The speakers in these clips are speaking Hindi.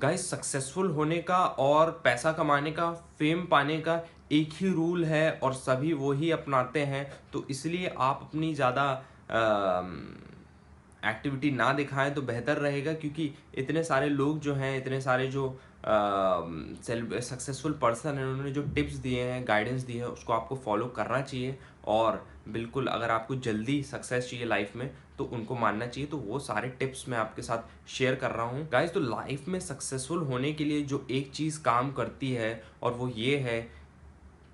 गाइस, सक्सेसफुल होने का और पैसा कमाने का, फेम पाने का एक ही रूल है और सभी वो ही अपनाते हैं। तो इसलिए आप अपनी ज़्यादा एक्टिविटी ना दिखाएं तो बेहतर रहेगा, क्योंकि इतने सारे लोग जो हैं, इतने सारे जो सक्सेसफुल पर्सन हैं, उन्होंने जो टिप्स दिए हैं, गाइडेंस दी है, उसको आपको फॉलो करना चाहिए। और बिल्कुल अगर आपको जल्दी सक्सेस चाहिए लाइफ में तो उनको मानना चाहिए। तो वो सारे टिप्स मैं आपके साथ शेयर कर रहा हूँ गाइस। तो लाइफ में सक्सेसफुल होने के लिए जो एक चीज़ काम करती है और वो ये है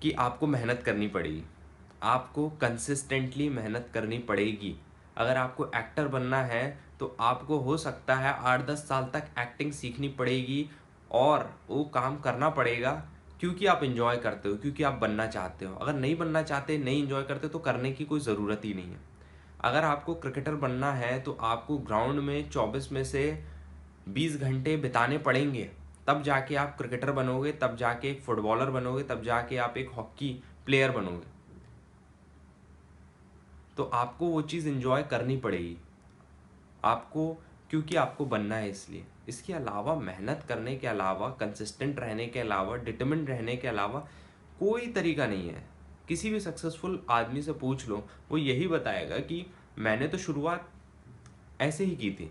कि आपको मेहनत करनी पड़ेगी। आपको कंसिस्टेंटली मेहनत करनी पड़ेगी। अगर आपको एक्टर बनना है तो आपको हो सकता है 8-10 साल तक एक्टिंग सीखनी पड़ेगी और वो काम करना पड़ेगा, क्योंकि आप इंजॉय करते हो, क्योंकि आप बनना चाहते हो। अगर नहीं बनना चाहते, नहीं इंजॉय करते, तो करने की कोई ज़रूरत ही नहीं है। अगर आपको क्रिकेटर बनना है तो आपको ग्राउंड में 24 में से 20 घंटे बिताने पड़ेंगे, तब जाके आप क्रिकेटर बनोगे, तब जाके एक फुटबॉलर बनोगे, तब जाके आप एक हॉकी प्लेयर बनोगे। तो आपको वो चीज़ एंजॉय करनी पड़ेगी आपको, क्योंकि आपको बनना है इसलिए। इसके अलावा, मेहनत करने के अलावा, कंसिस्टेंट रहने के अलावा, डिटर्मिन्ड रहने के अलावा कोई तरीका नहीं है। किसी भी सक्सेसफुल आदमी से पूछ लो, वो यही बताएगा कि मैंने तो शुरुआत ऐसे ही की थी,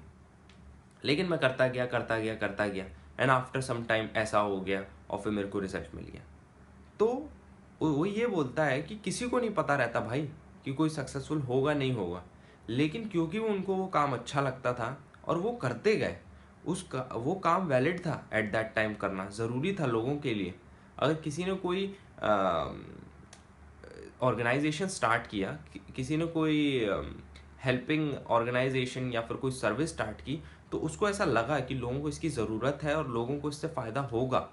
लेकिन मैं करता गया करता गया करता गया, एंड आफ्टर सम टाइम ऐसा हो गया और फिर मेरे को रिजल्ट मिल गया। तो वो ये बोलता है कि किसी को नहीं पता रहता भाई कि कोई सक्सेसफुल होगा नहीं होगा, लेकिन क्योंकि उनको वो काम अच्छा लगता था और वो करते गए, वो काम वैलिड था एट दैट टाइम, करना ज़रूरी था लोगों के लिए। अगर किसी ने कोई ऑर्गेनाइजेशन स्टार्ट किया, किसी ने कोई हेल्पिंग ऑर्गेनाइजेशन या फिर कोई सर्विस स्टार्ट की, तो उसको ऐसा लगा कि लोगों को इसकी ज़रूरत है और लोगों को इससे फ़ायदा होगा,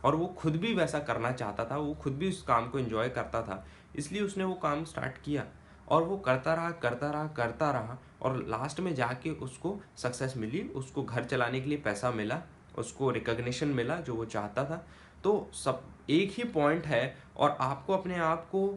और वो खुद भी वैसा करना चाहता था, वो खुद भी उस काम को एंजॉय करता था, इसलिए उसने वो काम स्टार्ट किया। और वो करता रहा करता रहा करता रहा, और लास्ट में जाके उसको सक्सेस मिली, उसको घर चलाने के लिए पैसा मिला, उसको रिकग्निशन मिला जो वो चाहता था। तो सब एक ही पॉइंट है, और आपको अपने आप को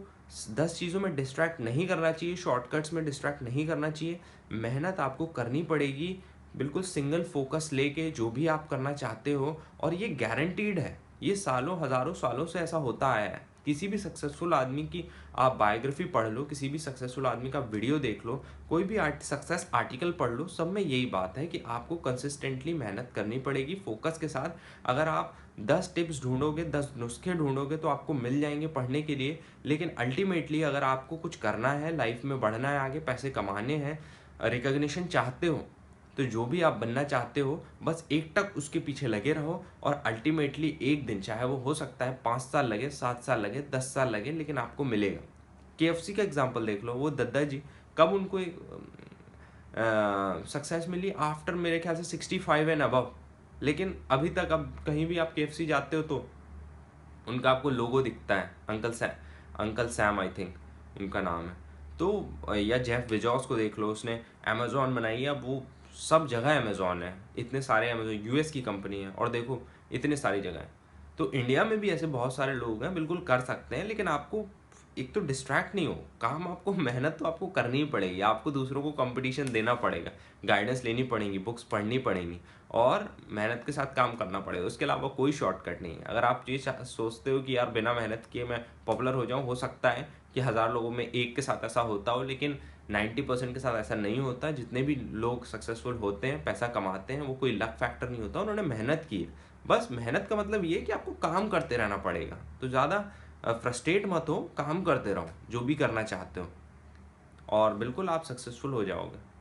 10 चीज़ों में डिस्ट्रैक्ट नहीं करना चाहिए, शॉर्टकट्स में डिस्ट्रैक्ट नहीं करना चाहिए। मेहनत आपको करनी पड़ेगी, बिल्कुल सिंगल फोकस लेके जो भी आप करना चाहते हो, और ये गारंटीड है। ये सालों हज़ारों सालों से ऐसा होता आया है। किसी भी सक्सेसफुल आदमी की आप बायोग्राफी पढ़ लो, किसी भी सक्सेसफुल आदमी का वीडियो देख लो, कोई भी सक्सेस आर्टिकल पढ़ लो, सब में यही बात है कि आपको कंसिस्टेंटली मेहनत करनी पड़ेगी फोकस के साथ। अगर आप 10 टिप्स ढूंढोगे, 10 नुस्खे ढूंढोगे तो आपको मिल जाएंगे पढ़ने के लिए, लेकिन अल्टीमेटली अगर आपको कुछ करना है, लाइफ में बढ़ना है, आगे पैसे कमाने हैं, रिकग्निशन चाहते हो, तो जो भी आप बनना चाहते हो, बस एक टक उसके पीछे लगे रहो, और अल्टीमेटली एक दिन, चाहे वो हो सकता है 5 साल लगे, 7 साल लगे, 10 साल लगे, लेकिन आपको मिलेगा। KFC का एग्जांपल देख लो, वो दद्दा जी, कब उनको एक सक्सेस मिली? आफ्टर मेरे ख्याल से 65 एंड अबव। लेकिन अभी तक, अब कहीं भी आप KFC जाते हो तो उनका आपको लोगो दिखता है, अंकल सैम आई थिंक उनका नाम है। तो या जेफ बेजोस को देख लो, उसने अमेजोन बनाई है, अब वो सब जगह अमेजोन है, इतने सारे अमेजोन, US की कंपनी है, और देखो इतने सारी जगह है। तो इंडिया में भी ऐसे बहुत सारे लोग हैं, बिल्कुल कर सकते हैं, लेकिन आपको एक तो डिस्ट्रैक्ट नहीं हो, काम आपको, मेहनत तो आपको करनी ही पड़ेगी, आपको दूसरों को कंपटीशन देना पड़ेगा, गाइडेंस लेनी पड़ेगी, बुक्स पढ़नी पड़ेंगी, और मेहनत के साथ काम करना पड़ेगा। उसके अलावा कोई शॉर्टकट नहीं है। अगर आप ये सोचते हो कि यार बिना मेहनत किए मैं पॉपुलर हो जाऊँ, हो सकता है कि 1000 लोगों में एक के साथ ऐसा होता हो, लेकिन 90% के साथ ऐसा नहीं होता। जितने भी लोग सक्सेसफुल होते हैं, पैसा कमाते हैं, वो कोई लक फैक्टर नहीं होता, उन्होंने मेहनत की है। बस मेहनत का मतलब ये है कि आपको काम करते रहना पड़ेगा। तो ज़्यादा फ्रस्ट्रेट मत हो, काम करते रहो जो भी करना चाहते हो, और बिल्कुल आप सक्सेसफुल हो जाओगे।